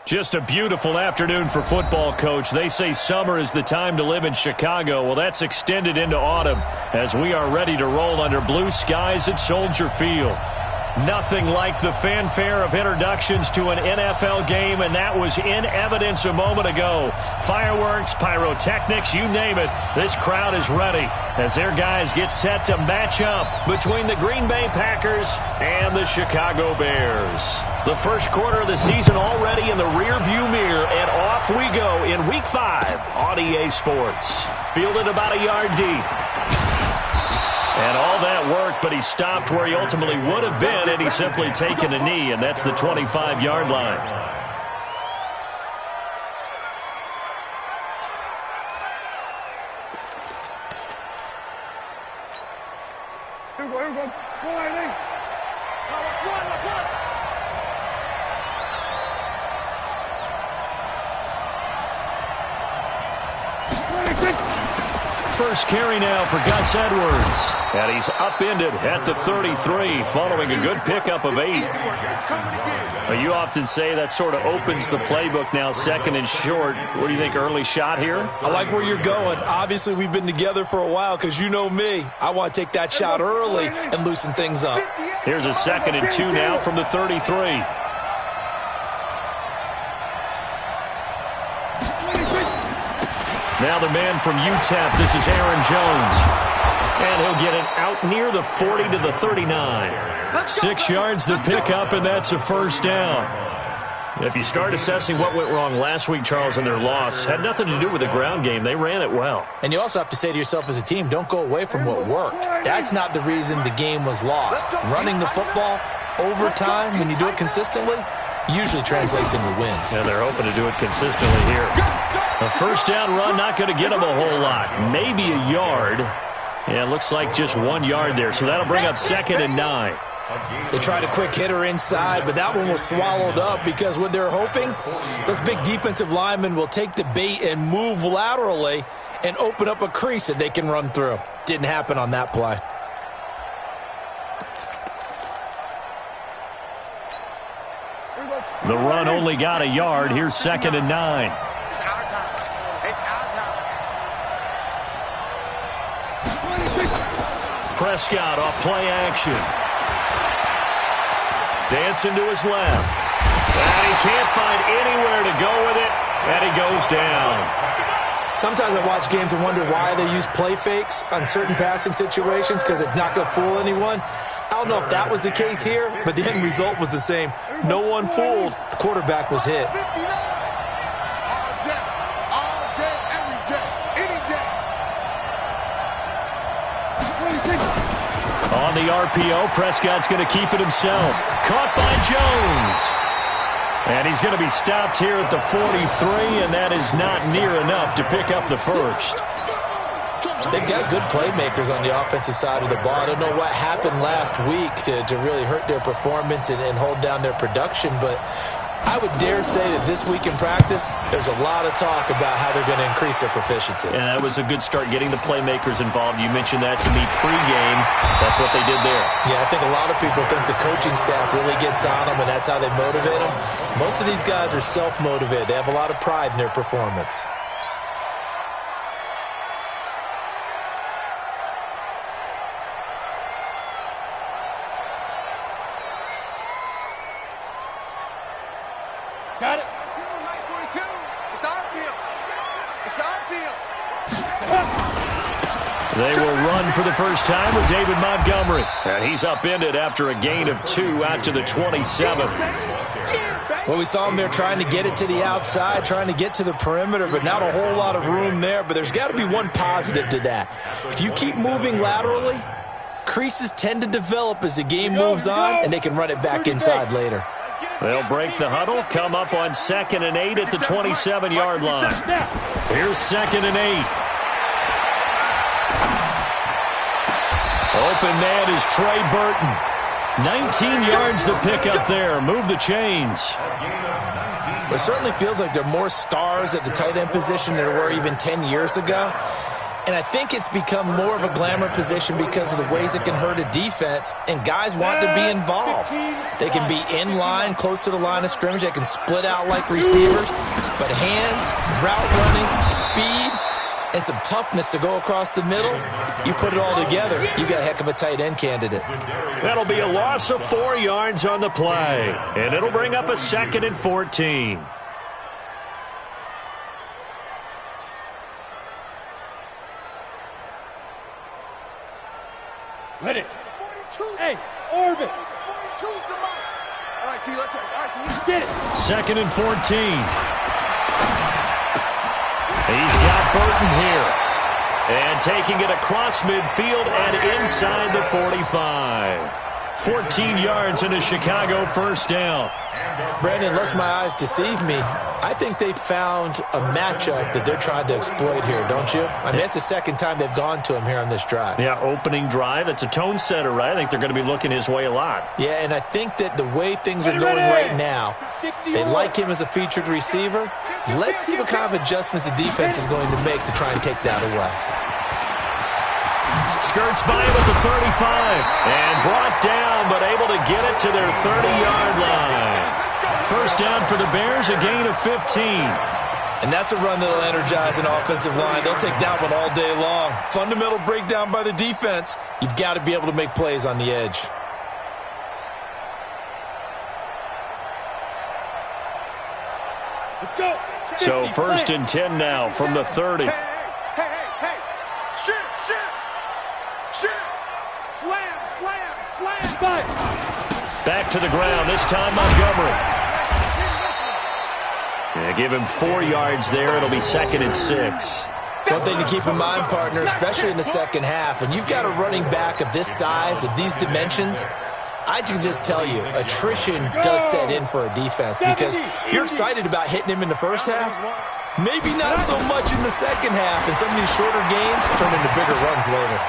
Just a beautiful afternoon for football, Coach. They say summer is the time to live in Chicago. Well, that's extended into autumn as we are ready to roll under blue skies at Soldier Field. Nothing like the fanfare of introductions to an NFL game, and that was in evidence a moment ago. Fireworks, pyrotechnics, you name it. This crowd is ready as their guys get set to match up between the Green Bay Packers and the Chicago Bears. The first quarter of the season already in the rearview mirror, and off we go in Week 5 on EA Sports. Fielded about a yard deep. And all that work, but he stopped where he ultimately would have been had he simply taken a knee, and that's the 25-yard line. Here we go. Go ahead, let's run. First carry now for Gus Edwards. And he's upended at the 33 following a good pickup of 8. Well, you often say that sort of opens the playbook now, second and short. What do you think, early shot here? I like where you're going. Obviously, we've been together for a while because you know me. I want to take that shot early and loosen things up. Here's a 2nd and 2 now from the 33. Now the man from UTEP, this is Aaron Jones. And he'll get it out near the 40 to the 39. 6 yards the pickup, and that's a first down. If you start assessing what went wrong last week, Charles, in their loss, had nothing to do with the ground game. They ran it well. And you also have to say to yourself as a team, don't go away from what worked. That's not the reason the game was lost. Running the football over time, when you do it consistently, usually translates into wins. And they're hoping to do it consistently here. A first down run, not going to get them a whole lot. Maybe a yard. Yeah, it looks like just 1 yard there. So that'll bring up 2nd and 9. They tried a quick hitter inside, but that one was swallowed up because what they're hoping, those big defensive linemen will take the bait and move laterally and open up a crease that they can run through. Didn't happen on that play. The run only got a yard. Here's 2nd and 9. It's our time. It's our time. Prescott off play action. Dancing to his left. And he can't find anywhere to go with it, and he goes down. Sometimes I watch games and wonder why they use play fakes on certain passing situations because it's not going to fool anyone. I don't know if that was the case here, but the end result was the same. No one fooled. The quarterback was hit. On the RPO, Prescott's going to keep it himself. Caught by Jones. And he's going to be stopped here at the 43, and that is not near enough to pick up the first. They've got good playmakers on the offensive side of the ball. I don't know what happened last week to really hurt their performance and hold down their production, but I would dare say that this week in practice, there's a lot of talk about how they're going to increase their proficiency. And that was a good start, getting the playmakers involved. You mentioned that to me pregame. That's what they did there. Yeah, I think a lot of people think the coaching staff really gets on them, and that's how they motivate them. Most of these guys are self-motivated. They have a lot of pride in their performance. Got it. 42. It's our field. It's our field. They will run for the first time with David Montgomery. And he's upended after a gain of 2 out to the 27. Well, we saw him there trying to get it to the outside, trying to get to the perimeter, but not a whole lot of room there. But there's got to be one positive to that. If you keep moving laterally, creases tend to develop as the game moves on, and they can run it back inside later. They'll break the huddle, come up on 2nd and 8 at the 27-yard line. Here's 2nd and 8. Open man is Trey Burton. 19 yards the pickup there. Move the chains. It certainly feels like there are more stars at the tight end position than there were even 10 years ago. And I think it's become more of a glamour position because of the ways it can hurt a defense, and guys want to be involved. They can be in line, close to the line of scrimmage. They can split out like receivers. But hands, route running, speed, and some toughness to go across the middle, you put it all together, you got a heck of a tight end candidate. That'll be a loss of 4 yards on the play, and it'll bring up a 2nd and 14. Ready. 42. Hey, orbit. 42's the mark. All right, T, let's go. All right, T, get it. 2nd and 14. He's got Burton here. And taking it across midfield and inside the 45. 14 yards in a Chicago first down. Brandon, lest my eyes deceive me, I think they found a matchup that they're trying to exploit here, don't you? I mean, that's the second time they've gone to him here on this drive. Yeah, opening drive. It's a tone setter, right? I think they're going to be looking his way a lot. Yeah, and I think that the way things are going right now, they like him as a featured receiver. Let's see what kind of adjustments the defense is going to make to try and take that away. Skirts by him at the 35 and brought down, but able to get it to their 30-yard line. First down for the Bears, a gain of 15. And that's a run that'll energize an offensive line. They'll take that one all day long. Fundamental breakdown by the defense. You've got to be able to make plays on the edge. Let's go. So 1st and 10 now from the 30. Hey. Slam. Back to the ground, this time Montgomery. Yeah, give him 4 yards there. It'll be 2nd and 6. One thing to keep in mind, partner, especially in the second half, when you've got a running back of this size, of these dimensions, I can just tell you, attrition does set in for a defense because you're excited about hitting him in the first half. Maybe not so much in the second half, and some of these shorter gains turn into bigger runs later.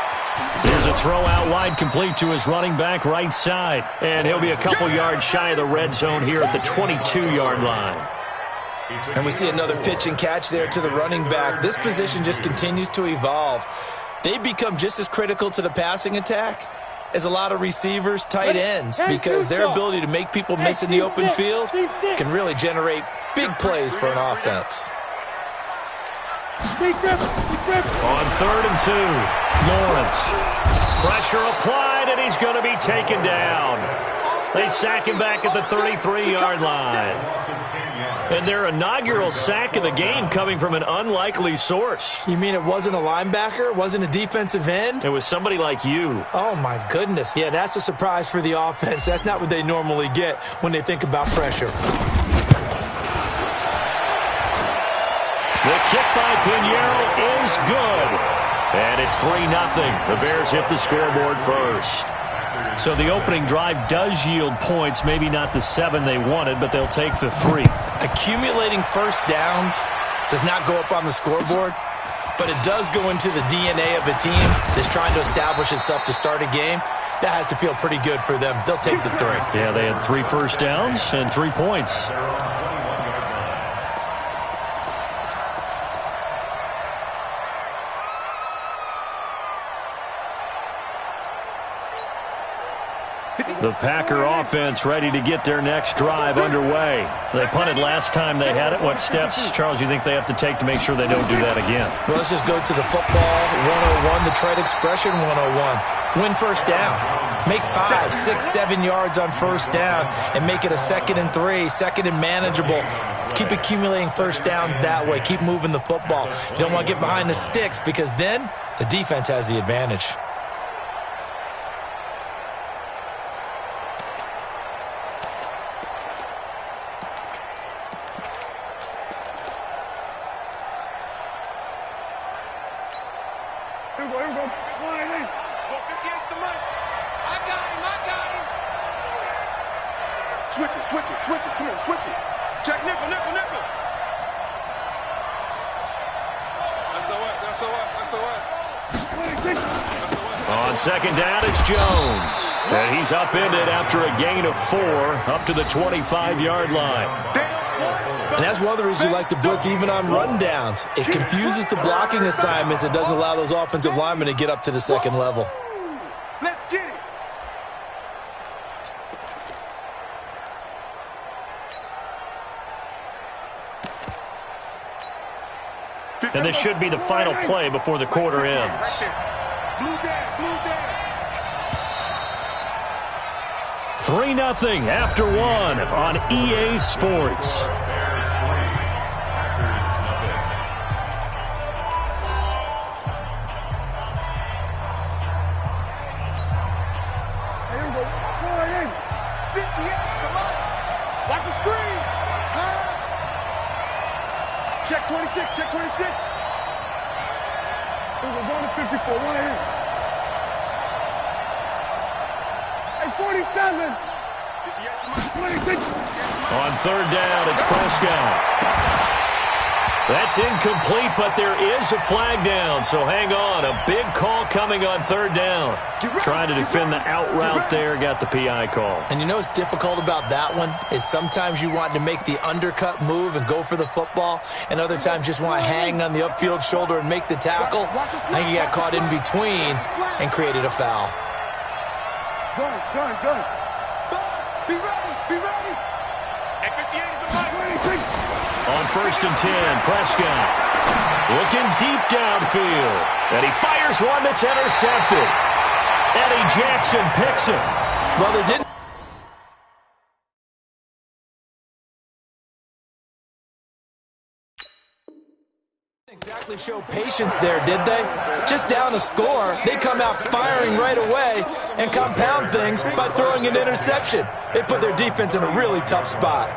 Here's a throw out wide, complete to his running back right side. And he'll be a couple yards shy of the red zone here at the 22-yard line. And we see another pitch and catch there to the running back. This position just continues to evolve. They become just as critical to the passing attack as a lot of receivers, tight ends, because their ability to make people miss in the open field can really generate big plays for an offense. Big grip. On 3rd and 2, Lawrence. Pressure applied, and he's going to be taken down. They sack him back at the 33-yard line. And their inaugural sack of the game coming from an unlikely source. You mean it wasn't a linebacker? It wasn't a defensive end? It was somebody like you. Oh, my goodness. Yeah, that's a surprise for the offense. That's not what they normally get when they think about pressure. The kick by Pinheiro is good. And it's 3-0. The Bears hit the scoreboard first. So the opening drive does yield points, maybe not the 7 they wanted, but they'll take the 3. Accumulating first downs does not go up on the scoreboard, but it does go into the DNA of a team that's trying to establish itself to start a game. That has to feel pretty good for them. They'll take the 3. Yeah, they had 3 first downs and 3 points. The Packer offense ready to get their next drive underway. They punted last time they had it. What steps, Charles, you think they have to take to make sure they don't do that again? Well, let's just go to the football 101, the trade expression 101. Win first down. Make 5, 6, 7 yards on first down and make it a 2nd and 3, 2nd and manageable. Keep accumulating first downs that way. Keep moving the football. You don't want to get behind the sticks because then the defense has the advantage. Switch it. Come on, switch it. Check nickel. On 2nd down, it's Jones. And he's upended after a gain of 4 up to the 25-yard line. And that's one of the reasons you like to blitz even on rundowns. It confuses the blocking assignments. It doesn't allow those offensive linemen to get up to the second level. Let's get it. And this should be the final play before the quarter ends. Blue down, blue down. 3-0 after one on EA Sports. Watch the screen. Pass. Check 26, check 26. We're going to 54, right here. Hey, 47. 26. On third down, it's Prescott. That's incomplete, but there is a flag down, so hang on. A big call coming on third down. Trying to defend the out route there, got the PI call. And you know what's difficult about that one is sometimes you want to make the undercut move and go for the football, and other times just want to hang on the upfield shoulder and make the tackle. I think he got caught in between and created a foul. Good. Be ready, be ready. And 58 is the line. On first and 10, Prescott looking deep downfield. And he fires one that's intercepted. Eddie Jackson picks it. Well, they didn't exactly show patience there, did they? Just down a score, they come out firing right away and compound things by throwing an interception. They put their defense in a really tough spot.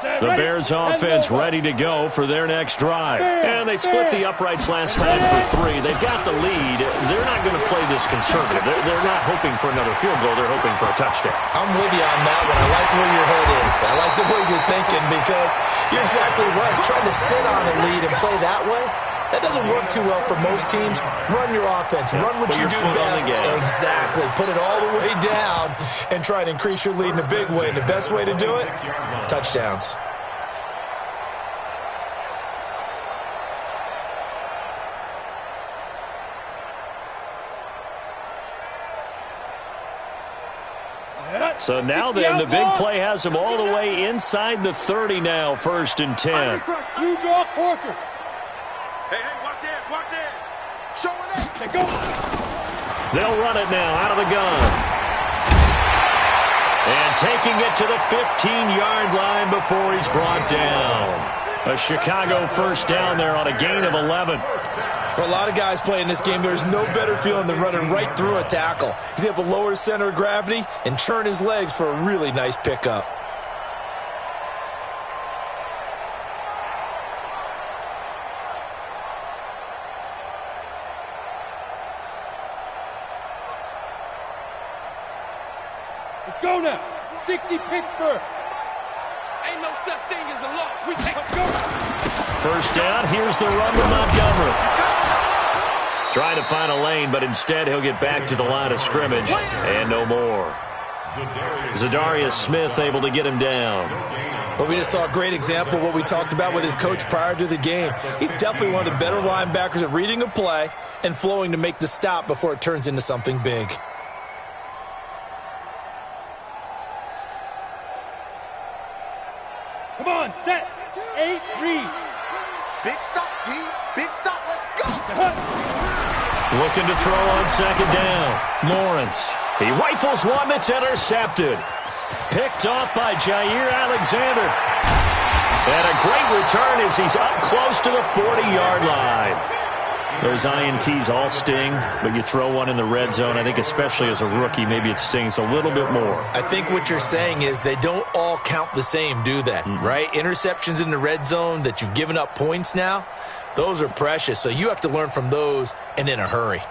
The Bears offense ready to go for their next drive. And they split the uprights last time for 3. They've got the lead. They're not going to play this conservative. They're not hoping for another field goal. They're hoping for a touchdown. I'm with you on that one. I like where your head is. I like the way you're thinking because you're exactly right. Trying to sit on a lead and play that way, that doesn't work too well for most teams. Run your offense. Run what you do best. Exactly. Put it all the way down and try to increase your lead in a big way. And the best way to do it, touchdowns. So now then, the big play has them all the way inside the 30 now, first and 10. You draw Corker. Hey, watch this. Showing it. Go. They'll run it now out of the gun. And taking it to the 15-yard line before he's brought down. A Chicago first down there on a gain of 11. For a lot of guys playing this game, there's no better feeling than running right through a tackle. He's able to lower his center of gravity and churn his legs for a really nice pickup. Let's go now. 60 Pittsburgh. Ain't no such thing as a loss. We take a go. First down, here's the run to Montgomery. Trying to find a lane, but instead he'll get back to the line of scrimmage, and no more. Zadarius Smith able to get him down. Well, we just saw a great example of what we talked about with his coach prior to the game. He's definitely one of the better linebackers at reading a play and flowing to make the stop before it turns into something big. Come on, set. 8, read. Big stop, D. Big stop. Let's go. Looking to throw on second down. Lawrence. He rifles one that's intercepted. Picked off by Jair Alexander. And a great return as he's up close to the 40-yard line. Those INTs all sting, but you throw one in the red zone, I think especially as a rookie, maybe it stings a little bit more. I think what you're saying is they don't all count the same, do they? Right? Interceptions in the red zone that you've given up points now, those are precious. So you have to learn from those and in a hurry.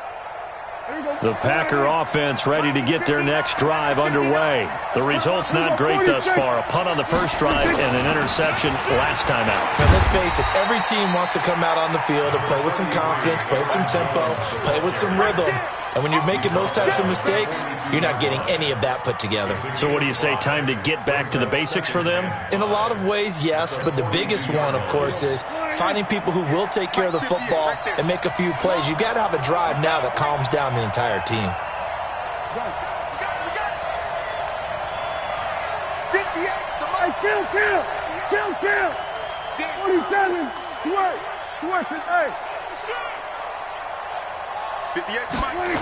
The Packer offense ready to get their next drive underway. The result's not great thus far. A punt on the first drive and an interception last time out. Now, let's face it, every team wants to come out on the field and play with some confidence, play with some tempo, play with some rhythm. And when you're making those types of mistakes, you're not getting any of that put together. So what do you say, time to get back to the basics for them? In a lot of ways, yes, but the biggest one, of course, is finding people who will take care of the football and make a few plays. You've got to have a drive now that calms down the entire team. 58, somebody kill. 47, Swerve to A. 58, somebody.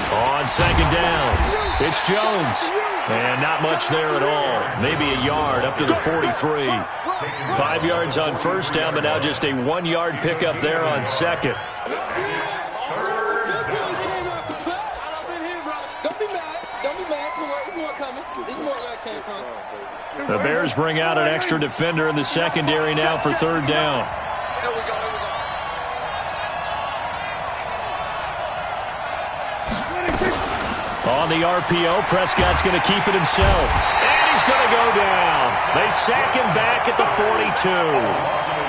On second down, it's Jones. And not much there at all. Maybe a yard up to the 43. 5 yards on first down, but now just a 1 yard pickup there on second. The Bears bring out an extra defender in the secondary now for third down. On the RPO, Prescott's going to keep it himself. And he's going to go down. They sack him back at the 42.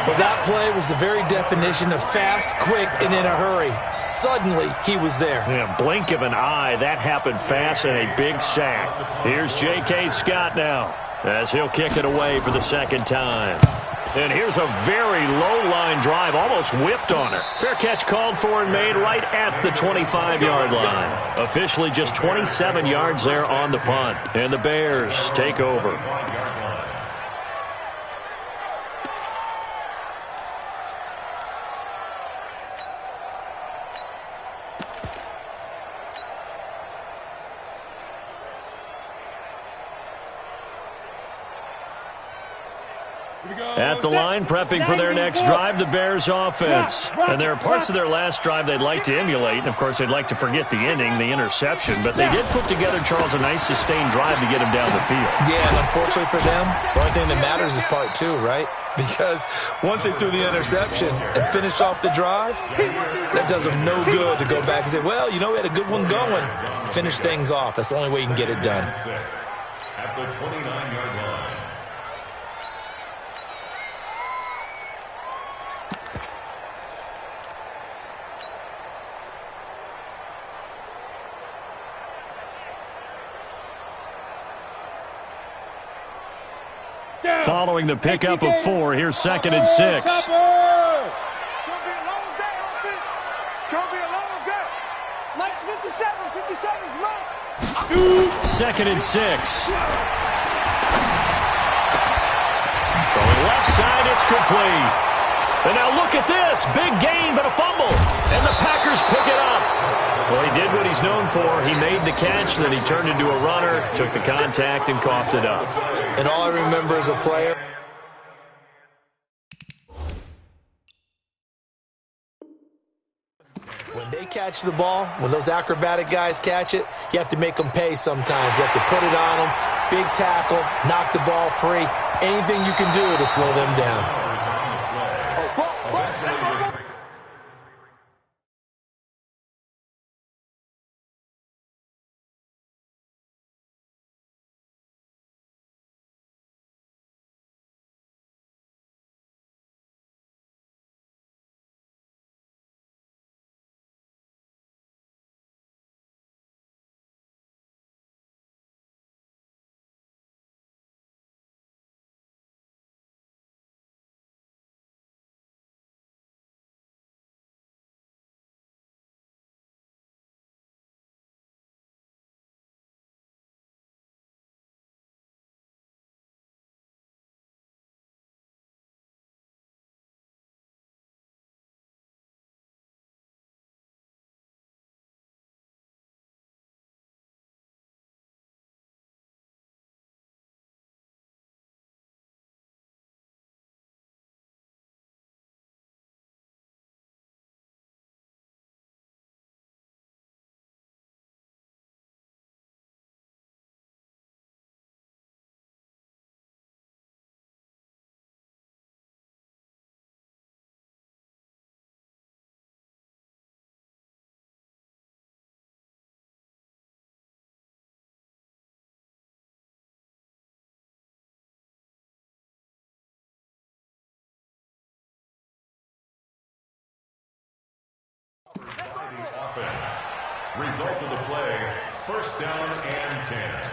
Well, that play was the very definition of fast, quick, and in a hurry. Suddenly, he was there. Yeah, blink of an eye. That happened fast and a big sack. Here's J.K. Scott now as he'll kick it away for the second time. And here's a very low-line drive, almost whiffed on her. Fair catch called for and made right at the 25-yard line. Officially just 27 yards there on the punt. And the Bears take over. At the line, prepping for their next drive, the Bears offense. And there are parts of their last drive they'd like to emulate. And, of course, they'd like to forget the ending, the interception. But they did put together, Charles, a nice sustained drive to get him down the field. Yeah, and unfortunately for them, the only thing that matters is part two, right? Because once they threw the interception and finished off the drive, that does them no good to go back and say, well, you know, we had a good one going. Finish things off. That's the only way you can get it done. At the 29-yard line. Following the pickup of 4, here's second and 6. It's going to be a long day, offense. It's going to be a long day. Minus 57's mine. Second and 6. Throwing left side, it's complete. And now look at this. Big gain, but a fumble. And the Packers pick it up. Well, he did what he's known for. He made the catch, then he turned into a runner, took the contact, and coughed it up. And all I remember as a player, when they catch the ball, when those acrobatic guys catch it, you have to make them pay sometimes. You have to put it on them, big tackle, knock the ball free, anything you can do to slow them down. Result of the play, first down and 10.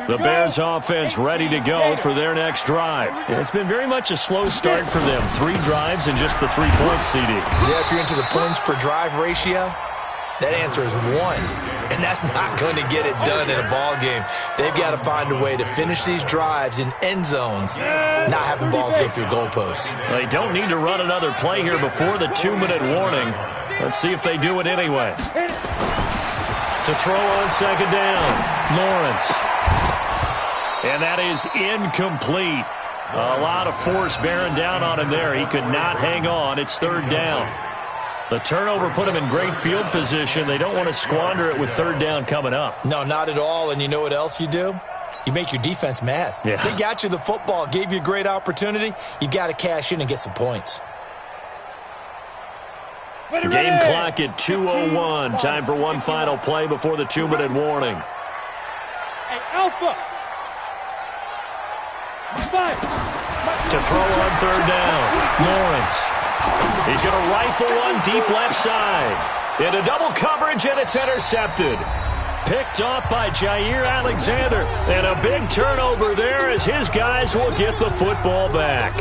The Bears offense ready to go for their next drive. It's been very much a slow start for them. 3 drives and just the 3 points, CD. Yeah, if you're into the points per drive ratio, that answer is 1. And that's not going to get it done in a ball game. They've got to find a way to finish these drives in end zones, not having balls go through goalposts. They don't need to run another play here before the 2-minute warning. Let's see if they do it anyway. To throw on second down, Lawrence. And that is incomplete. A lot of force bearing down on him there. He could not hang on. It's third down. The turnover put him in great field position. They don't want to squander it with third down coming up. No, not at all. And you know what else you do? You make your defense mad. Yeah. They got you the football, gave you a great opportunity. You got to cash in and get some points. Game clock at 2:01. Time for one final play before the 2-minute warning. Hey, Alpha. To throw on third down, Lawrence. He's going to rifle one deep left side. Into double coverage, and it's intercepted. Picked off by Jair Alexander. And a big turnover there as his guys will get the football back.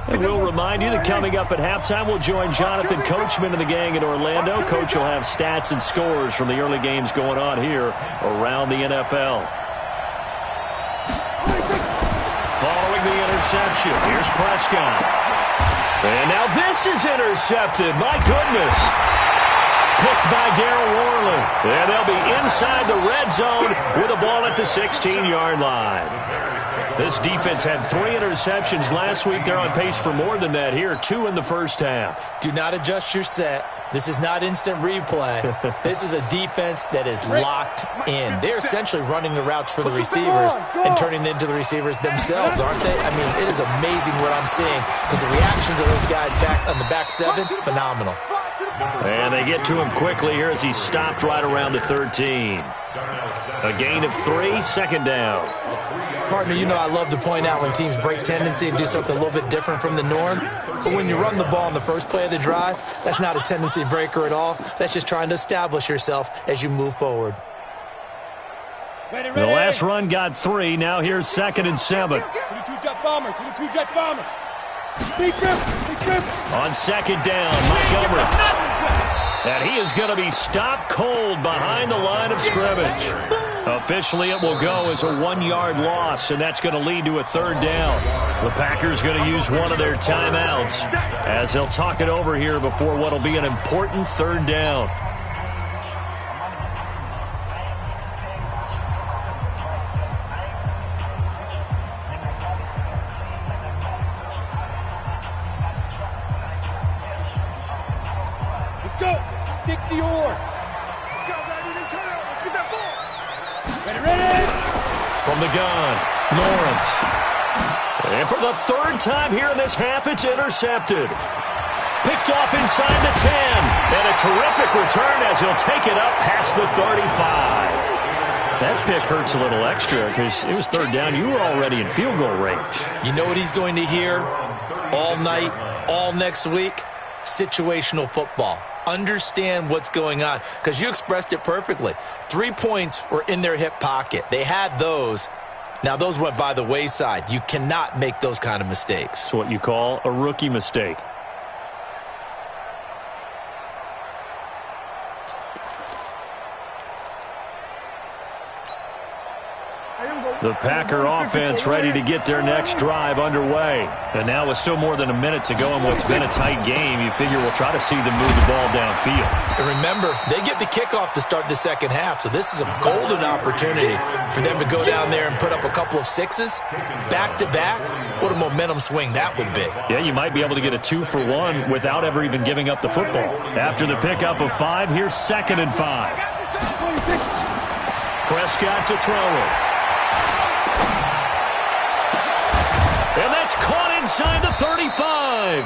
And we'll remind you that coming up at halftime, we'll join Jonathan Coachman and the gang in Orlando. Coach will have stats and scores from the early games going on here around the NFL. Following the interception, here's Prescott. And now this is intercepted. My goodness. Picked by Darryl Worley. And they'll be inside the red zone with the ball at the 16-yard line. This defense had 3 interceptions last week. They're on pace for more than that here, 2 in the first half. Do not adjust your set. This is not instant replay. This is a defense that is locked in. They're essentially running the routes for the receivers and turning into the receivers themselves, aren't they? I mean, it is amazing what I'm seeing because the reactions of those guys back on the back 7, phenomenal. And they get to him quickly here as he stopped right around the 13. A gain of 3, second down. Partner, you know I love to point out when teams break tendency and do something a little bit different from the norm. But when you run the ball on the first play of the drive, that's not a tendency breaker at all. That's just trying to establish yourself as you move forward. Ready. The last run got 3. Now here's 2nd and 7. 22 jet bombers. 22 jet bombers. Big trip. On second down, Montgomery. And he is going to be stopped cold behind the line of scrimmage. Officially, it will go as a 1-yard loss, and that's going to lead to a third down. The Packers going to use one of their timeouts as they'll talk it over here before what will be an important third down. Let's go. 60 or. Ready. From the gun, Lawrence. And for the 3rd time here in this half, it's intercepted. Picked off inside the 10. And a terrific return as he'll take it up past the 35. That pick hurts a little extra because it was 3rd down. You were already in field goal range. You know what he's going to hear all night, all next week? Situational football. Understand what's going on because you expressed it perfectly. 3 points were in their hip pocket. They had those. Now, those went by the wayside. You cannot make those kind of mistakes. It's what you call a rookie mistake. The Packer offense ready to get their next drive underway. And now with still more than a minute to go in what's been a tight game, you figure we'll try to see them move the ball downfield. And remember, they get the kickoff to start the second half, so this is a golden opportunity for them to go down there and put up a couple of 6s back-to-back. What a momentum swing that would be. Yeah, you might be able to get a 2-for-1 without ever even giving up the football. After the pickup of 5, here's 2nd and 5. Prescott to throw it. And that's caught inside the 35.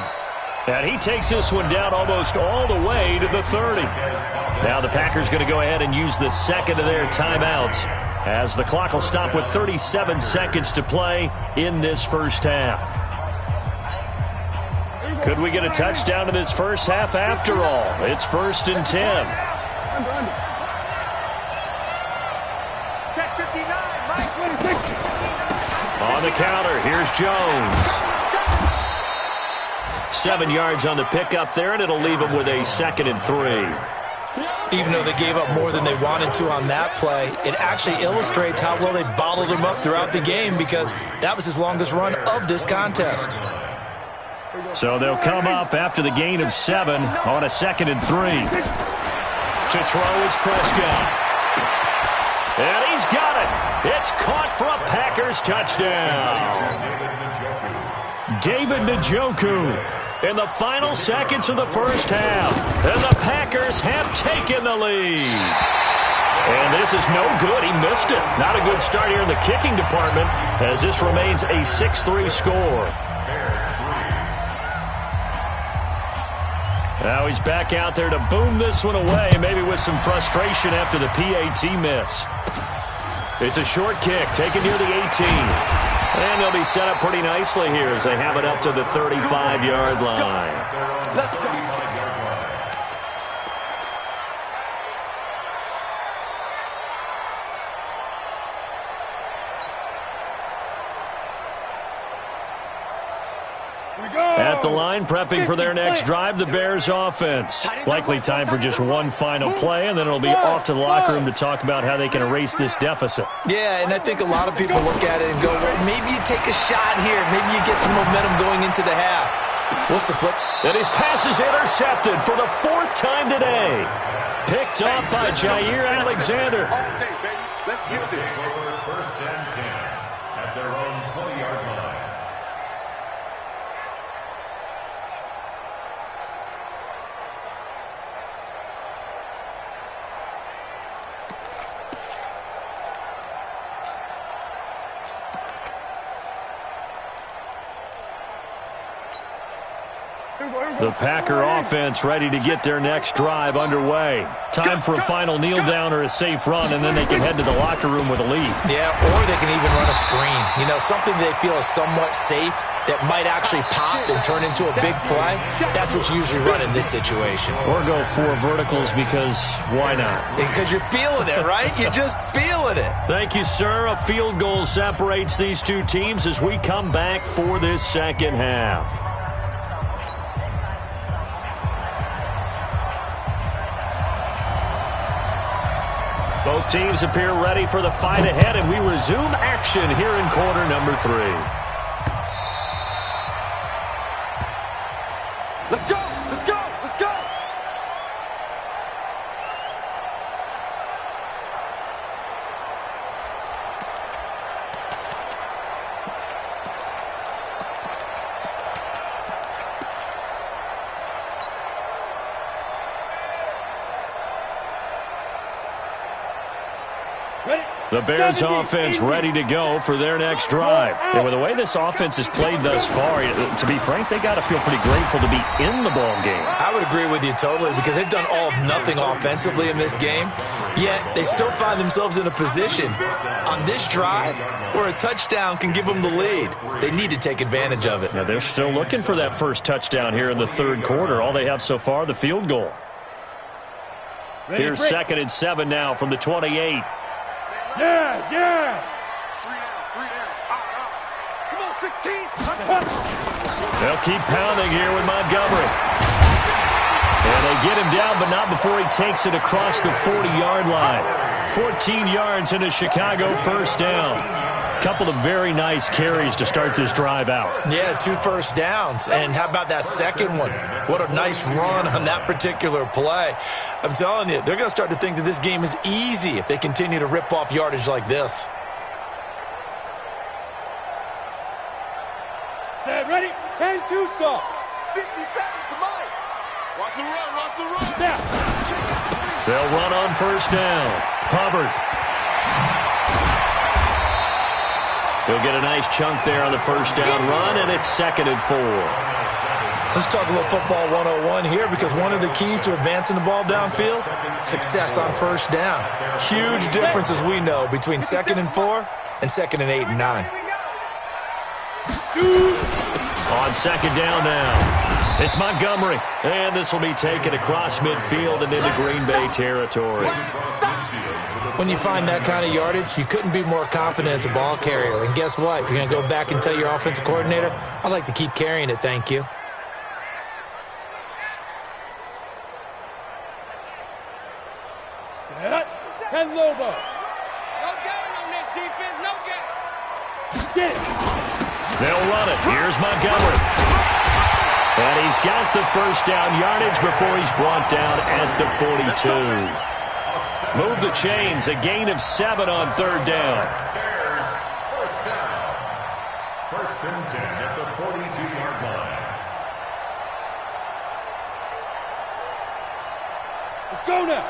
And he takes this one down almost all the way to the 30. Now the Packers going to go ahead and use the second of their timeouts as the clock will stop with 37 seconds to play in this first half. Could we get a touchdown in this first half after all? It's 1st and 10. Check 59, Mike 26. On the counter, here's Jones. 7 yards on the pickup there, and it'll leave him with a 2nd and 3. Even though they gave up more than they wanted to on that play, it actually illustrates how well they bottled him up throughout the game because that was his longest run of this contest. So they'll come up after the gain of 7 on a 2nd and 3. To throw is Prescott. And he's got it. It's caught for a Packers touchdown. David Njoku in the final seconds of the first half. And the Packers have taken the lead. And this is no good. He missed it. Not a good start here in the kicking department as this remains a 6-3 score. Now he's back out there to boom this one away, maybe with some frustration after the PAT miss. It's a short kick taken near the 18. And they'll be set up pretty nicely here as they have it up to the 35-yard line. Let's go. At the line, prepping for their next drive, the Bears offense. Likely time for just one final play, and then it'll be off to the locker room to talk about how they can erase this deficit. Yeah, and I think a lot of people look at it and go, well, maybe you take a shot here. Maybe you get some momentum going into the half. What's the flip? And his pass is intercepted for the 4th time today. Picked off by Jair Alexander. All day, baby. Let's get this. 1st and 10 at their own 20-yard line. The Packer offense ready to get their next drive underway. Time for a final kneel down or a safe run, and then they can head to the locker room with a lead. Yeah, or they can even run a screen. You know, something they feel is somewhat safe that might actually pop and turn into a big play. That's what you usually run in this situation. Or go 4 verticals because why not? Because you're feeling it, right? You're just feeling it. Thank you, sir. A field goal separates these two teams as we come back for this second half. Both teams appear ready for the fight ahead, and we resume action here in quarter number 3. Let's go. Let's go. Let's go. The Bears offense ready to go for their next drive. And with the way this offense has played thus far, to be frank, they got to feel pretty grateful to be in the ball game. I would agree with you totally because they've done all of nothing offensively in this game, yet they still find themselves in a position on this drive where a touchdown can give them the lead. They need to take advantage of it. Now, they're still looking for that first touchdown here in the 3rd quarter. All they have so far, the field goal. Here's 2nd and 7 now from the 28. Yes, yes. 3 down. Come on, 16. They'll keep pounding here with Montgomery. And they get him down, but not before he takes it across the 40-yard line. 14 yards into Chicago, 1st down. Couple of very nice carries to start this drive out. Yeah, 2 first downs. And how about that second one? What a nice run on that particular play. I'm telling you, they're going to start to think that this game is easy if they continue to rip off yardage like this. Set, ready? 10 Tucson. 57 to Mike. Watch the run, watch the run. Now. They'll run on 1st down. Hubbard. He'll get a nice chunk there on the first down run, and it's 2nd and 4. Let's talk a little football 101 here, because one of the keys to advancing the ball downfield, success on first down. Huge difference, as we know, between 2nd and 4 and 2nd and 8 and 9. On 2nd down now, it's Montgomery, and this will be taken across midfield and into Green Bay territory. When you find that kind of yardage, you couldn't be more confident as a ball carrier. And guess what? You're going to go back and tell your offensive coordinator, I'd like to keep carrying it, thank you. Ten Lobo. No getting on this defense. No getting. Get it. They'll run it. Here's Montgomery. And he's got the first down yardage before he's brought down at the 42. Move the chains. A gain of 7 on 3rd down. Bears, first down. 1st and 10 at the 42-yard line.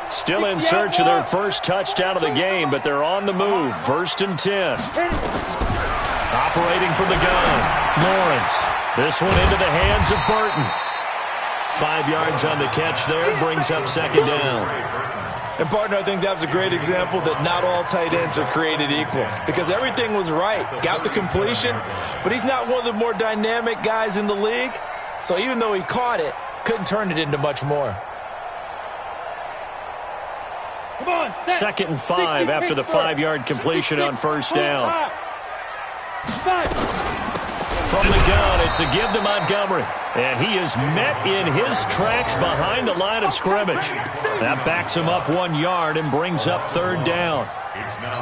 Still in search of their first touchdown of the game, but they're on the move. 1st and 10. Operating from the gun, Lawrence. This one into the hands of Burton. 5 yards on the catch there, brings up 2nd down. And, partner, I think that was a great example that not all tight ends are created equal, because everything was right. Got the completion, but he's not one of the more dynamic guys in the league. So even though he caught it, couldn't turn it into much more. 2nd and 5 after the 5-yard completion on first down. From the gun, it's a give to Montgomery. And he is met in his tracks behind the line of scrimmage. That backs him up 1 yard and brings up 3rd down.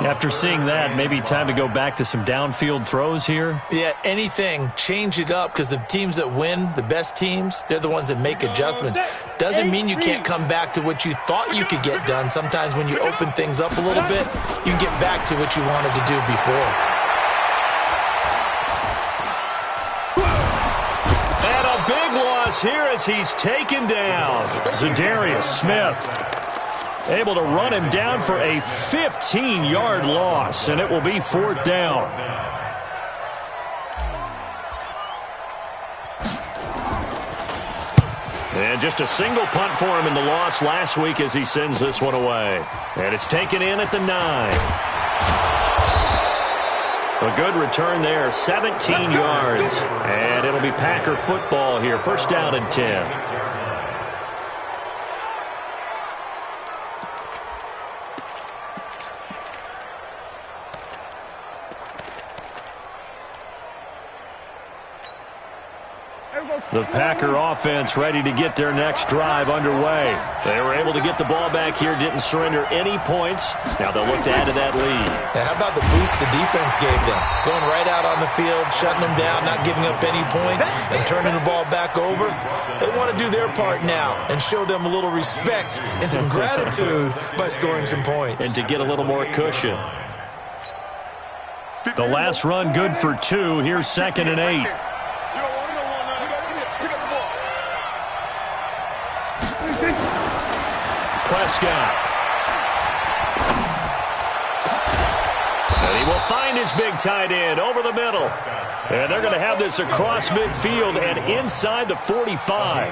After seeing that, maybe time to go back to some downfield throws here. Yeah, anything. Change it up, because the teams that win, the best teams, they're the ones that make adjustments. Doesn't mean you can't come back to what you thought you could get done. Sometimes when you open things up a little bit, you can get back to what you wanted to do before. And a big loss here as he's taken down. Zadarius Smith able to run him down for a 15-yard loss, and it will be 4th down. And just a single punt for him in the loss last week as he sends this one away. And it's taken in at the 9. A good return there, 17 yards. And it'll be Packer football here, 1st down and 10. The Packer offense ready to get their next drive underway. They were able to get the ball back here, didn't surrender any points. Now they'll look to add to that lead. Now, how about the boost the defense gave them? Going right out on the field, shutting them down, not giving up any points, and turning the ball back over. They want to do their part now and show them a little respect and some gratitude by scoring some points. And to get a little more cushion. The last run good for 2. Here's 2nd and 8. Prescott. And he will find his big tight end over the middle. And they're going to have this across midfield and inside the 45.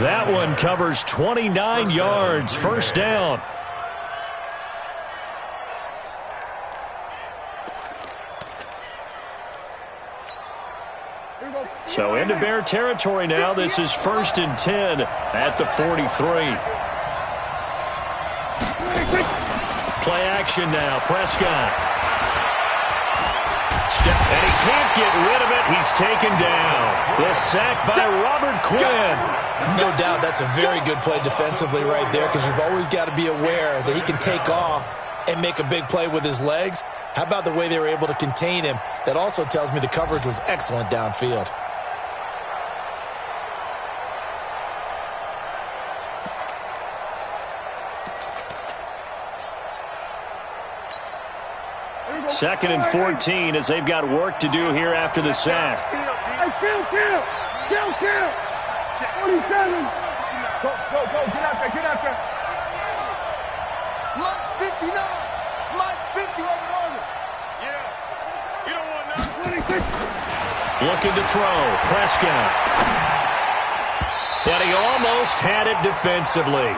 That one covers 29 yards. 1st down. So into Bear territory now. This is 1st and 10 at the 43. Play action now. Prescott. And he can't get rid of it. He's taken down. The sack by Robert Quinn. No doubt that's a very good play defensively right there, because you've always got to be aware that he can take off and make a big play with his legs. How about the way they were able to contain him? That also tells me the coverage was excellent downfield. Second and 14 as they've got work to do here after the sack. Hey, kill. 47. Go, get out there. Mike's 59. Mike's 50 over on it. Yeah. You don't want nothing. Looking to throw. Prescott. And he almost had it defensively.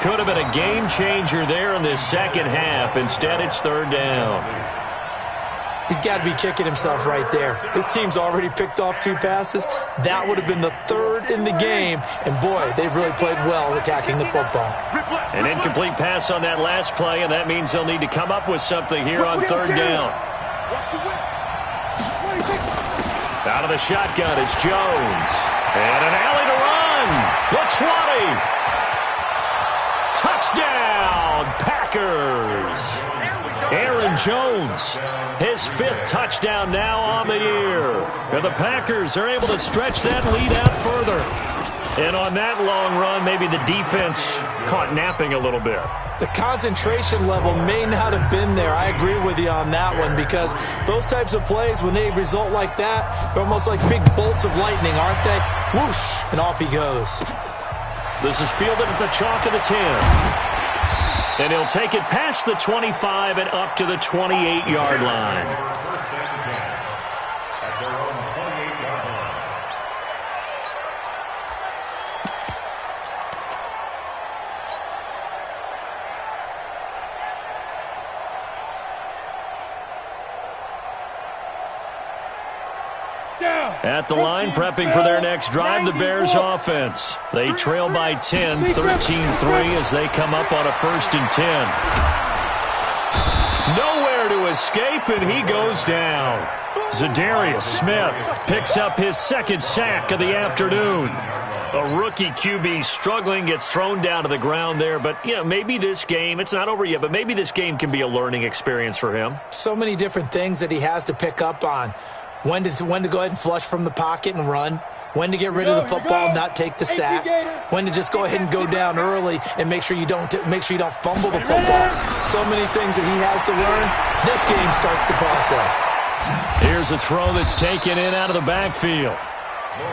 Could have been a game changer there in this second half. Instead, it's third down. He's got to be kicking himself right there. His team's already picked off 2 passes. That would have been the 3rd in the game. And, boy, they've really played well attacking the football. An incomplete pass on that last play, and that means they'll need to come up with something here on third down. Out of the shotgun, it's Jones. And an alley to run. The 20. Touchdown, Packers. Aaron Jones, his 5th touchdown now on the year. And the Packers are able to stretch that lead out further. And on that long run, maybe the defense caught napping a little bit. The concentration level may not have been there. I agree with you on that one, because those types of plays, when they result like that, they're almost like big bolts of lightning, aren't they? Whoosh, and off he goes. This is fielded at the chalk of the 10. And he'll take it past the 25 and up to the 28-yard line. First and 10 at their own 28-yard line. At the line, prepping for their next drive, the Bears offense. They trail by 10, 13-3 as they come up on a 1st and 10. Nowhere to escape, and he goes down. Zadarius Smith picks up his 2nd sack of the afternoon. A rookie QB struggling, gets thrown down to the ground there. But, you know, maybe this game, it's not over yet, but maybe this game can be a learning experience for him. So many different things that he has to pick up on. When to go ahead and flush from the pocket and run. When to get rid of the football and not take the sack. When to just go ahead and go down early and make sure you don't fumble the football. So many things that he has to learn. This game starts the process. Here's a throw that's taken in out of the backfield.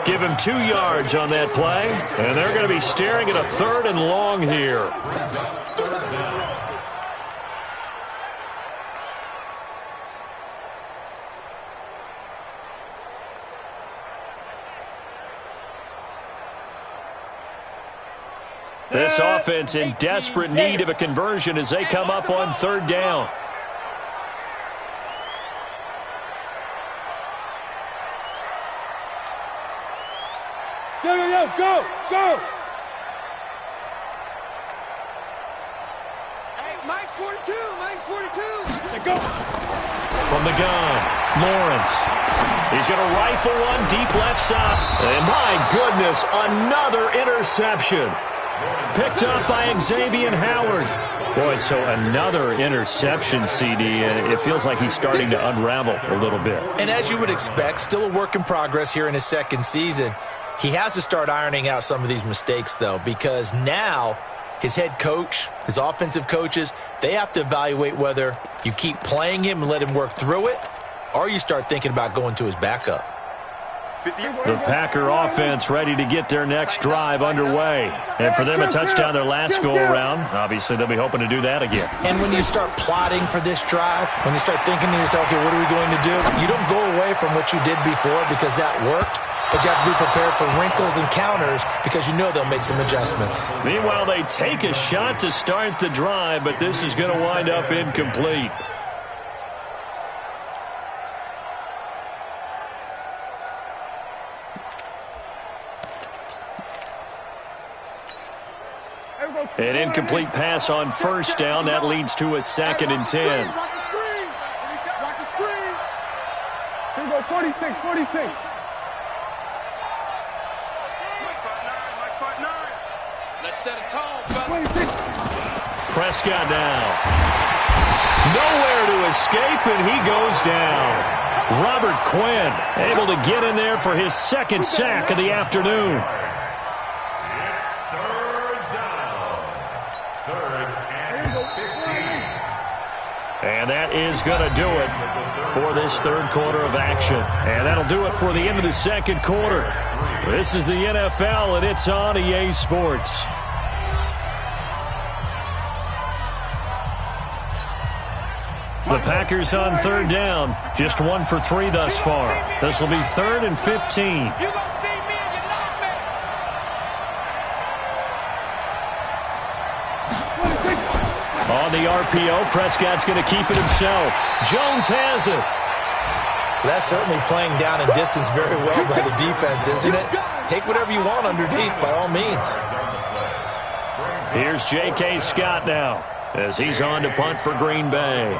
Give him 2 yards on that play, and they're going to be staring at a 3rd and long here. This offense in desperate need of a conversion as they come up on 3rd down. Go! Hey, Mike's 42! Mike's 42! Go! From the gun, Lawrence. He's going to rifle one deep left side. And my goodness, another interception. Picked up by Xavier Howard. Boy, so another interception, CD, and it feels like he's starting to unravel a little bit. And as you would expect, still a work in progress here in his 2nd season. He has to start ironing out some of these mistakes, though, because now his head coach, his offensive coaches, they have to evaluate whether you keep playing him and let him work through it, or you start thinking about going to his backup. The Packer offense ready to get their next drive underway. And for them, a touchdown their last go-around. Obviously, they'll be hoping to do that again. And when you start plotting for this drive, when you start thinking to yourself, okay, what are we going to do? You don't go away from what you did before because that worked, but you have to be prepared for wrinkles and counters because you know they'll make some adjustments. Meanwhile, they take a shot to start the drive, but this is going to wind up incomplete. An incomplete pass on 1st down. That leads to a 2nd and 10. Watch the screen! Watch the screen! Here we go, 46. Mike 9. Let's set a tone, fellas. Prescott now. Nowhere to escape, and he goes down. Robert Quinn able to get in there for his 2nd sack of the afternoon. And that is going to do it for this 3rd quarter of action. And that'll do it for the end of the 2nd quarter. This is the NFL, and it's on EA Sports. The Packers on third down. Just 1 for 3 thus far. This will be 3rd and 15. On the RPO, Prescott's going to keep it himself. Jones has it. That's certainly playing down and distance very well by the defense, isn't it? Take whatever you want underneath, by all means. Here's J.K. Scott now, as he's on to punt for Green Bay.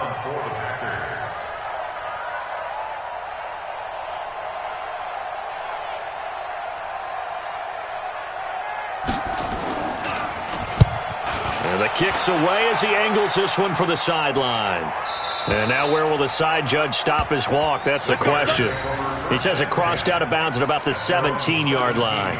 And the kick's away as he angles this one for the sideline. And now where will the side judge stop his walk? That's the question. He says it crossed out of bounds at about the 17-yard line.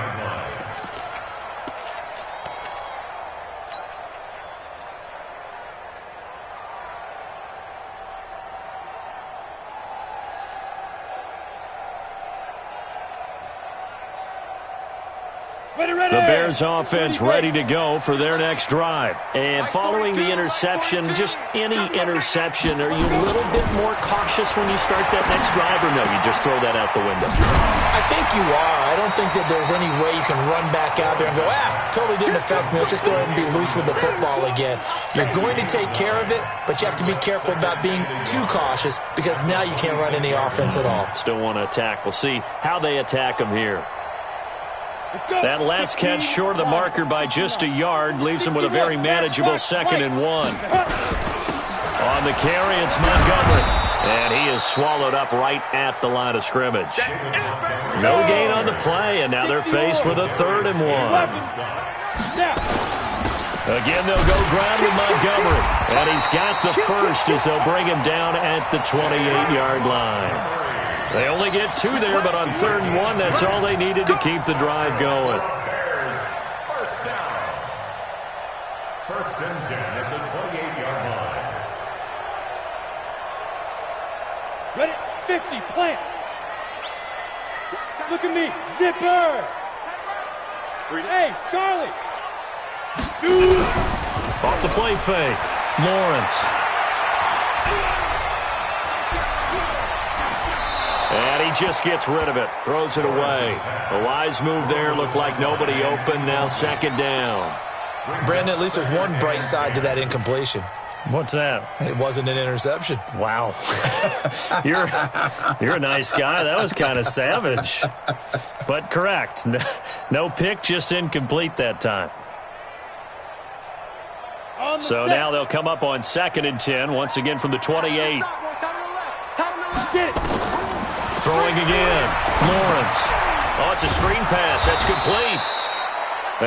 The Bears offense ready to go for their next drive. And following the interception, just any interception, are you a little bit more cautious when you start that next drive, or no, you just throw that out the window? I think you are. I don't think that there's any way you can run back out there and go, totally didn't affect me. Let's just go ahead and be loose with the football again. You're going to take care of it, but you have to be careful about being too cautious because now you can't run any offense at all. Still want to attack. We'll see how they attack them here. That last catch short of the marker by just a yard leaves him with a very manageable 2nd and 1. On the carry, it's Montgomery. And he is swallowed up right at the line of scrimmage. No gain on the play, and now they're faced with a 3rd and 1. Again, they'll go ground with Montgomery. And he's got the first as they'll bring him down at the 28-yard line. They only get 2 there, but on 3rd and 1, that's all they needed to keep the drive going. Bears, first down. 1st and 10 at the 28-yard line. Ready? 50, plant. Look at me, zipper. Hey, Charlie. Shoot. Off the play fake, Lawrence. And he just gets rid of it, throws it away. A wise move there, looked like nobody open, now 2nd down. Brandon, at least there's one bright side to that incompletion. What's that? It wasn't an interception. Wow. You're a nice guy. That was kind of savage. But correct. No pick, just incomplete that time. So now they'll come up on 2nd and 10, once again from the 28. Throwing again. Lawrence. Oh, it's a screen pass. That's complete.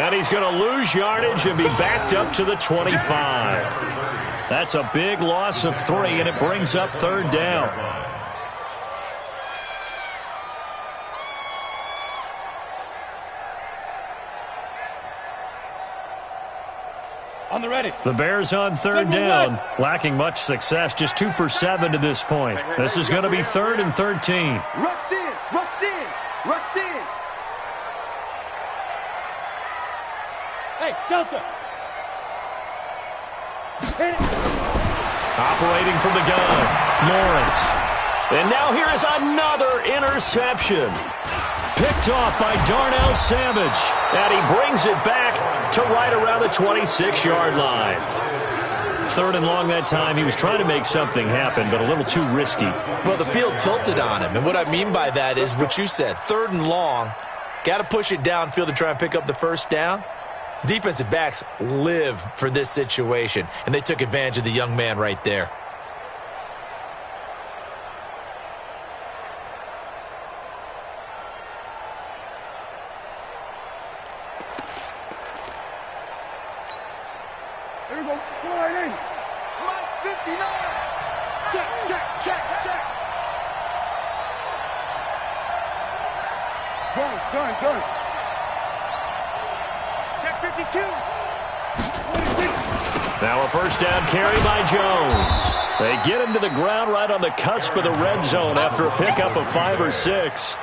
And he's going to lose yardage and be backed up to the 25. That's a big loss of 3, and it brings up 3rd down. On the ready. The Bears on 3rd down, lacking much success, just 2 for 7 to this point. This is going to be 3rd and 13. Rush in, rush in, rush in. Hey, Delta. Hit it. Operating from the gun, Lawrence. And now here is another interception. Picked off by Darnell Savage. And he brings it back to right around the 26-yard line. 3rd and long that time. He was trying to make something happen, but a little too risky. Well, the field tilted on him. And what I mean by that is what you said. 3rd and long. Got to push it downfield to try and pick up the 1st down. Defensive backs live for this situation. And they took advantage of the young man right there. Here we go. Flying in. Mike 59. Check, check, check, check. Gun. Check 52. Now a 1st down carry by Jones. They get him to the ground right on the cusp of the red zone after a pickup of 5 or 6.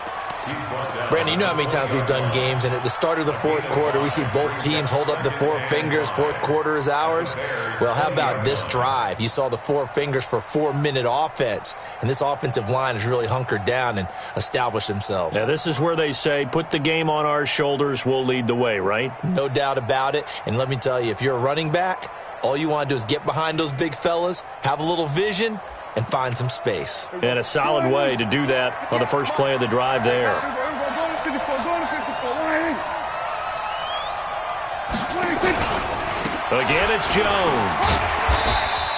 Brandon, you know how many times we've done games, and at the start of the fourth quarter, we see both teams hold up the four fingers, fourth quarter is ours. Well, how about this drive? You saw the four fingers for a 4-minute offense, and this offensive line has really hunkered down and established themselves. Yeah, this is where they say, put the game on our shoulders, we'll lead the way, right? No doubt about it, and let me tell you, if you're a running back, all you want to do is get behind those big fellas, have a little vision, and find some space. And a solid way to do that on the first play of the drive there. Again, it's Jones.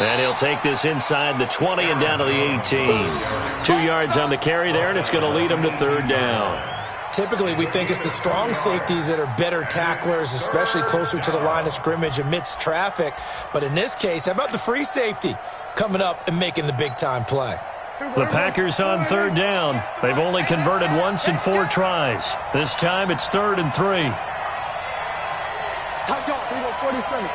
And he'll take this inside the 20 and down to the 18. 2 yards on the carry there, and it's going to lead him to third down. Typically, we think it's the strong safeties that are better tacklers, especially closer to the line of scrimmage amidst traffic. But in this case, how about the free safety coming up and making the big-time play? The Packers on third down. They've only converted once in 4 tries. This time, it's 3rd and 3. Tight off, 47.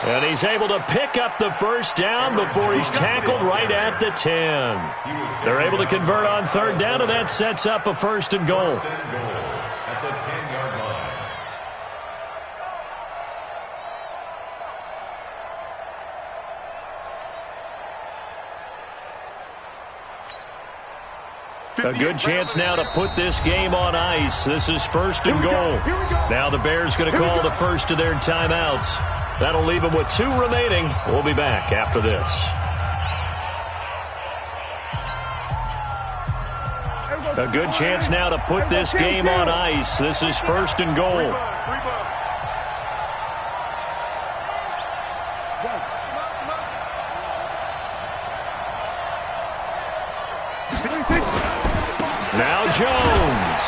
And he's able to pick up the first down before he's tackled right at the 10. They're able to convert on third down, and that sets up a 1st and goal. At the 10-yard line. A good chance now to put this game on ice. This is 1st and goal. Now the Bears going to call the first of their timeouts. That'll leave them with 2 remaining. We'll be back after this. A good chance now to put this game on ice. This is 1st and goal. Now Jones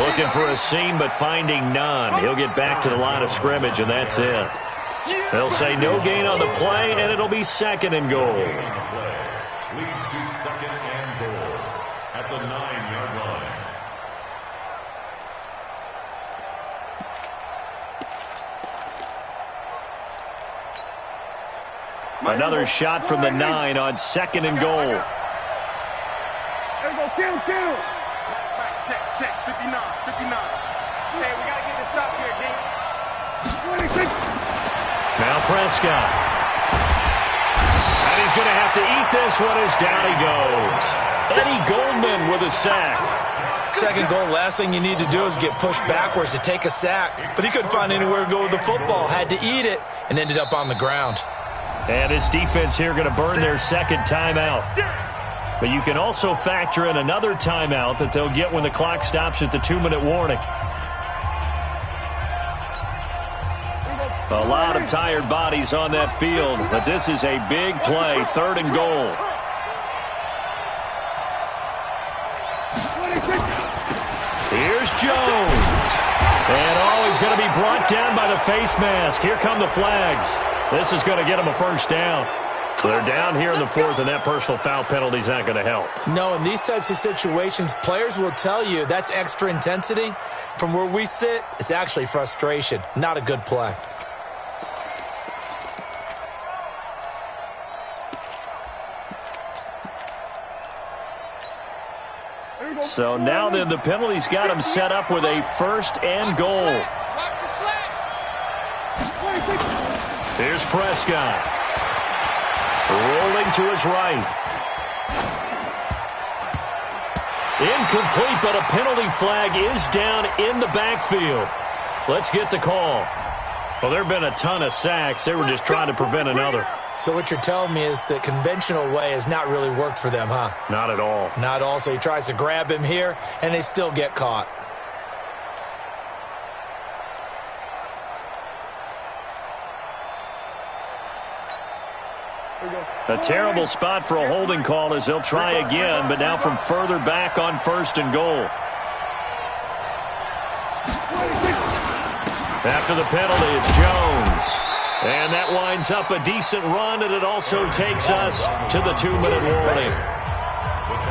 looking for a seam but finding none. He'll get back to the line of scrimmage, and that's it. They'll say no gain on the play, and it'll be 2nd and goal. Leads to 2nd and goal at the 9-yard line. Another shot from the 9 on 2nd and goal. There we go, kill. Check, 59. Hey, we got to get this stop here, D. 26. Now Prescott. And he's going to have to eat this one as down he goes. Eddie Goldman with a sack. 2nd goal, last thing you need to do is get pushed backwards to take a sack. But he couldn't find anywhere to go with the football. Had to eat it and ended up on the ground. And his defense here going to burn their 2nd timeout. But you can also factor in another timeout that they'll get when the clock stops at the 2-minute warning. A lot of tired bodies on that field, but this is a big play, 3rd and goal. Here's Jones. And he's going to be brought down by the face mask. Here come the flags. This is going to get him a 1st down. They're down here in the 4th, and that personal foul penalty is not going to help. No, in these types of situations, players will tell you that's extra intensity. From where we sit, it's actually frustration. Not a good play. So now then, the penalty's got him set up with a 1st and goal. Here's Prescott. Rolling to his right. Incomplete, but a penalty flag is down in the backfield. Let's get the call. Well, there have been a ton of sacks. They were just trying to prevent another. So what you're telling me is the conventional way has not really worked for them, huh? Not at all. Not at all. So he tries to grab him here, and they still get caught. A terrible spot for a holding call as they'll try again, but now from further back on 1st and goal. After the penalty, it's Jones. And that winds up a decent run, and it also takes us to the 2-minute warning.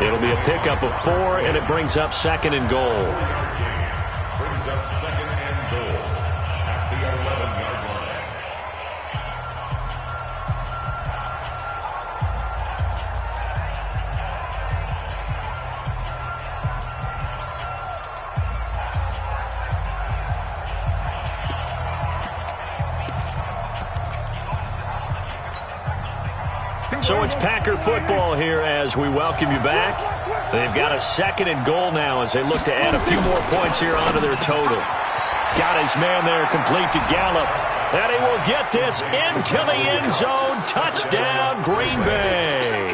It'll be a pickup of 4, and it brings up 2nd and goal. Brings up 2nd So it's Packer football here as we welcome you back. They've got a 2nd and goal now as they look to add a few more points here onto their total. Got his man there complete to Gallup. And he will get this into the end zone. Touchdown, Green Bay.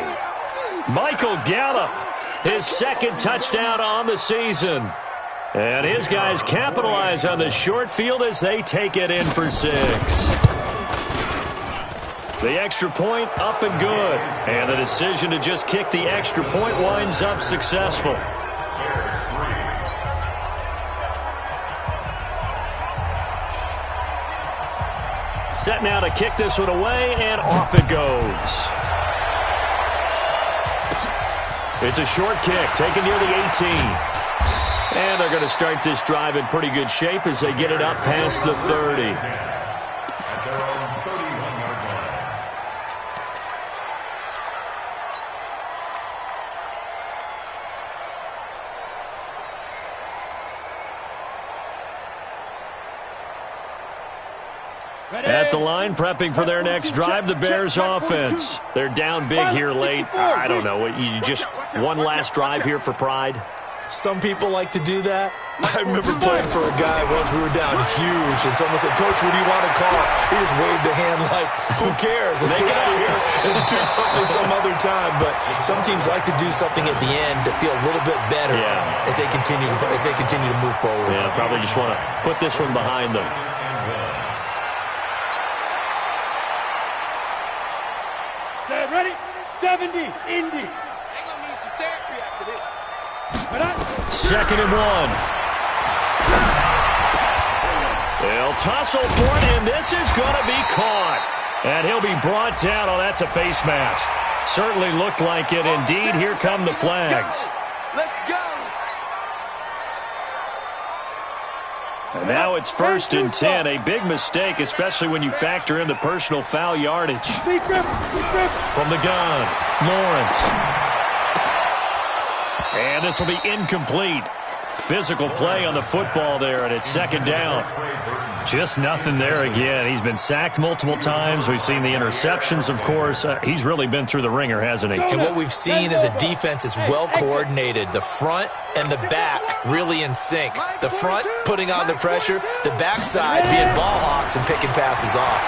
Michael Gallup, his 2nd touchdown on the season. And his guys capitalize on the short field as they take it in for 6. The extra point up and good. And the decision to just kick the extra point winds up successful. Set now to kick this one away, and off it goes. It's a short kick, taken near the 18. And they're going to start this drive in pretty good shape as they get it up past the 30. At the line, prepping for their next drive, the Bears offense. They're down big here late. I don't know. You just one last drive here for pride? Some people like to do that. I remember playing for a guy once. We were down huge, and someone said, "Coach, what do you want to call?" He just waved a hand like, who cares? Let's get out of here and do something some other time. But some teams like to do something at the end to feel a little bit better as they continue to move forward. Yeah, probably just want to put this one behind them. Ready? 70, Indy. They're going to need some therapy after this. 2nd and 1. They'll tussle for it, and this is going to be caught. And he'll be brought down. Oh, that's a face mask. Certainly looked like it. Indeed, here come the flags. Let's go. And now it's 1st and 10. A big mistake, especially when you factor in the personal foul yardage. From the gun, Lawrence. And this will be incomplete. Physical play on the football there, and it's 2nd down. Just nothing there again. He's been sacked multiple times. We've seen the interceptions, of course. He's really been through the ringer, hasn't he? And what we've seen is a defense that's well coordinated. The front and the back really in sync. The front putting on the pressure, the backside being ball hawks and picking passes off.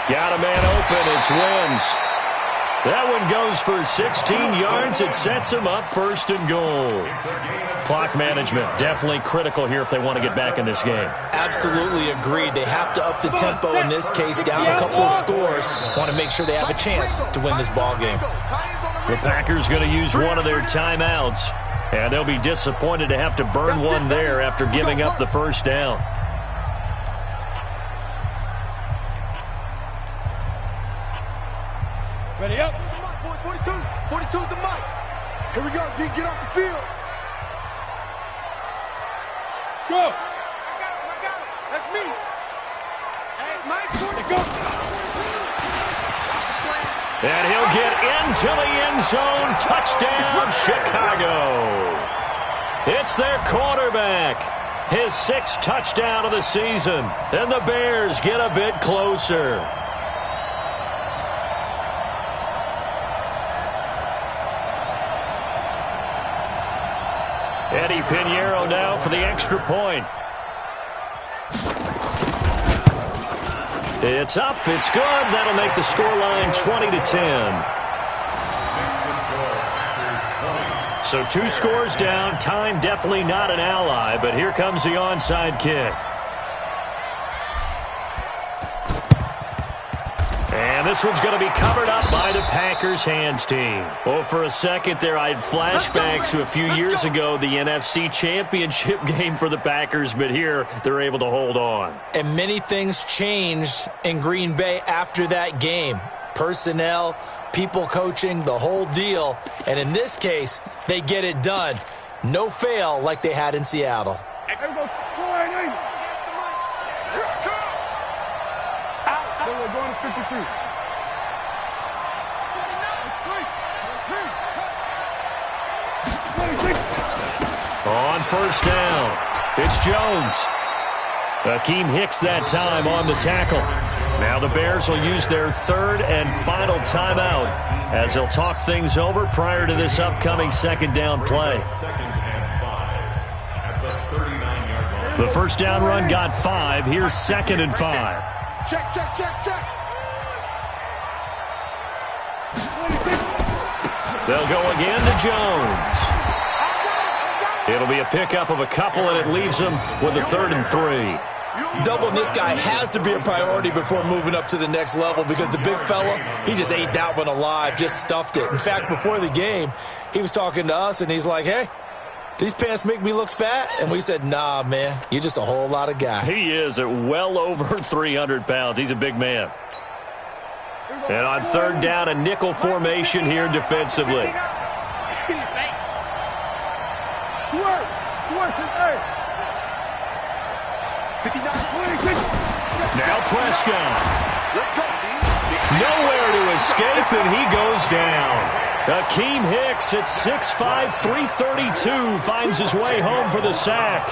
Got a man open. It's Wims. That one goes for 16 yards. It sets him up 1st and goal. Clock management definitely critical here if they want to get back in this game. Absolutely agreed. They have to up the tempo in this case, down a couple of scores. Want to make sure they have a chance to win this ball game. The Packers going to use one of their timeouts, and they'll be disappointed to have to burn one there after giving up the 1st down. Ready up. 42. 42 is the mic. Here we go, G. Get off the field. Go. I got him. That's me. Hey, Mike, go. And he'll get into the end zone. Touchdown, Chicago. It's their quarterback. His 6th touchdown of the season. And the Bears get a bit closer. Eddie Pinheiro now for the extra point. It's up, it's good. That'll make the scoreline 20-10. So 2 scores down. Time definitely not an ally, but here comes the onside kick. And this one's going to be covered up by the Packers hands team. Well, for a second there, I had flashbacks to a few years ago, the NFC Championship game for the Packers, but here they're able to hold on. And many things changed in Green Bay after that game. Personnel, people coaching, the whole deal. And in this case, they get it done. No fail like they had in Seattle. We're going to 53. On 1st down, it's Jones. Akeem Hicks that time on the tackle. Now the Bears will use their third and final timeout as they'll talk things over prior to this upcoming second down play. Second and 5 at the 39-yard line. The first down run got 5. Here's second and 5. Check, check, check, check. They'll go again to Jones. It'll be a pickup of a couple, and it leaves them with a 3rd and 3. Doubling this guy has to be a priority before moving up to the next level because the big fella, he just ate that one alive, just stuffed it. In fact, before the game, he was talking to us, and he's like, hey, these pants make me look fat? And we said, nah, man, you're just a whole lot of guy. He is at well over 300 pounds. He's a big man. And on third down, a nickel formation here defensively. Now Prescott. Nowhere to escape, and he goes down. Akeem Hicks at 6'5", 332 finds his way home for the sack.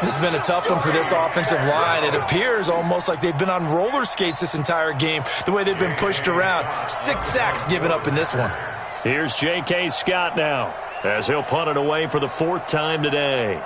This has been a tough one for this offensive line. It appears almost like they've been on roller skates this entire game, the way they've been pushed around. 6 sacks given up in this one. Here's J.K. Scott now as he'll punt it away for the 4th time today.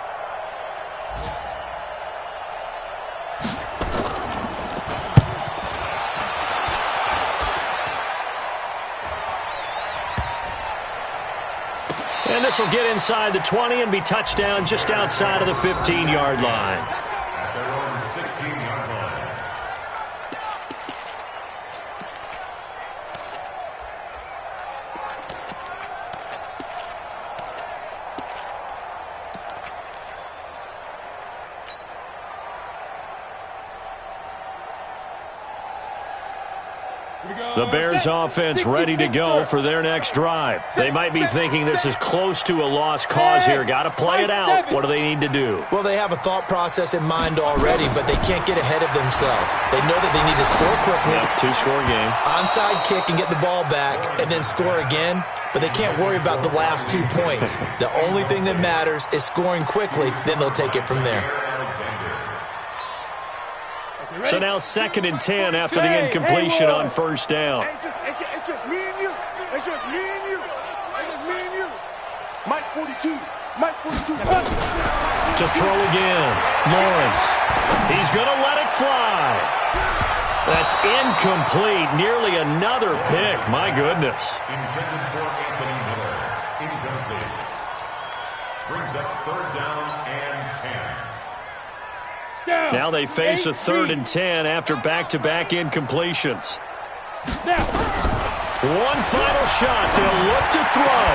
And this will get inside the 20 and be touchdown just outside of the 15-yard line. At their own 16-yard line. The Bears offense ready to go for their next drive. They might be thinking this is close to a lost cause here. Got to play it out. What do they need to do? Well, they have a thought process in mind already, but they can't get ahead of themselves. They know that they need to score quickly. Yep, 2-score game. Onside kick and get the ball back and then score again, but they can't worry about the last 2 points. The only thing that matters is scoring quickly, then they'll take it from there. So now 2nd and 10 after the incompletion on first down. It's just me and you. It's just me and you. It's just me and you. Mike 42. Mike 42. To throw again. Lawrence. He's going to let it fly. That's incomplete. Nearly another pick. My goodness. Intended for Anthony Miller. Incomplete. Brings up 3rd down and 10. Now they face a 3rd and 10 after back-to-back incompletions. One final shot. They'll look to throw.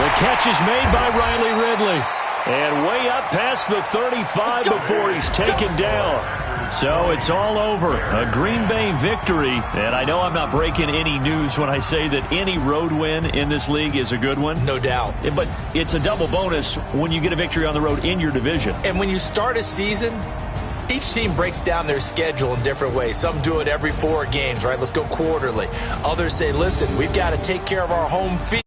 The catch is made by Riley Ridley. And way up past the 35 before he's taken down. So it's all over. A Green Bay victory. And I know I'm not breaking any news when I say that any road win in this league is a good one. No doubt. But it's a double bonus when you get a victory on the road in your division. And when you start a season, each team breaks down their schedule in different ways. Some do it every 4 games, right? Let's go quarterly. Others say, listen, we've got to take care of our home field.